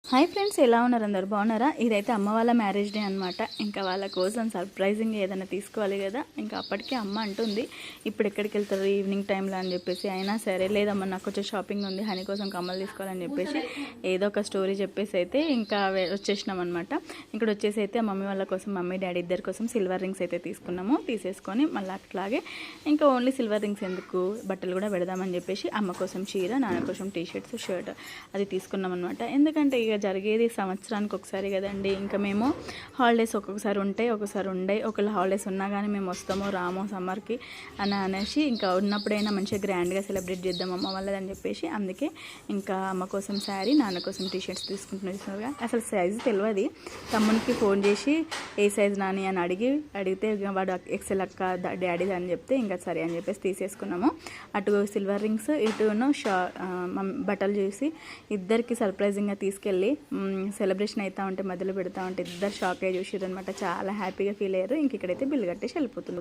Hi friends, ఎలా ఉన్నారు? అందరు బాగున్నారా? ఇదైతే అమ్మ వాళ్ళ మ్యారేజ్ డే అనమాట. ఇంకా వాళ్ళ కోసం సర్ప్రైజింగ్గా ఏదైనా తీసుకోవాలి కదా. ఇంకా అప్పటికే అమ్మ అంటుంది ఇప్పుడు ఎక్కడికి వెళ్తారు ఈవినింగ్ టైంలో అని చెప్పేసి. అయినా సరే లేదమ్మా, నాకు కొంచెం షాపింగ్ ఉంది, హనీ కోసం కమ్మలు తీసుకోవాలని చెప్పేసి ఏదో ఒక స్టోరీ చెప్పేసి అయితే ఇంకా వచ్చేసినాం అనమాట. ఇక్కడ వచ్చేసి అయితే మమ్మీ వాళ్ళ కోసం, మమ్మీ డాడీ ఇద్దరి కోసం సిల్వర్ రింగ్స్ అయితే తీసేసుకొని మళ్ళీ అట్లాగే ఇంకా ఓన్లీ సిల్వర్ రింగ్స్ ఎందుకు, బట్టలు కూడా పెడదామని చెప్పేసి అమ్మ కోసం చీర, నాన్న కోసం టీషర్ట్స్, షర్ట్ అది తీసుకున్నాం అనమాట. ఎందుకంటే ఇక జరిగేది సంవత్సరానికి ఒకసారి కదండి. ఇంకా మేము హాలిడేస్ ఒక్కొక్కసారి ఉంటాయి, ఒక్కొక్కసారి ఉండయి. ఒకవేళ హాలిడేస్ ఉన్నా కానీ మేము వస్తామో రామో సమ్మర్కి అనేసి ఇంకా ఉన్నప్పుడైనా మంచిగా గ్రాండ్గా సెలబ్రేట్ చేద్దాం అమ్మ వాళ్ళదని చెప్పేసి అందుకే ఇంకా అమ్మ కోసం శారీ, నాన్న కోసం టీషర్ట్స్ తీసుకుంటున్నాం. అసలు సైజు తెలియదు. తమ్మునికి ఫోన్ చేసి ఏ సైజు నాని అని అడిగితే వాడు ఎక్సెల్ అక్క డాడీ అని చెప్తే ఇంకా సరే అని చెప్పేసి తీసేసుకున్నాము. అటు సిల్వర్ రింగ్స్, ఇటును బట్టలు చూసి ఇద్దరికి సర్ప్రైజింగ్గా తీసుకెళ్ళి సెలబ్రేషన్ అవుతా ఉంటే మధ్యలో పెడతా ఉంటే ఇద్దరు షాక్ అయ్యి చూసారు అనమాట. చాలా హ్యాపీగా ఫీల్ అయ్యారు. ఇంక ఇక్కడైతే బిల్లు కట్టేసి వెళ్ళిపోతున్నారు.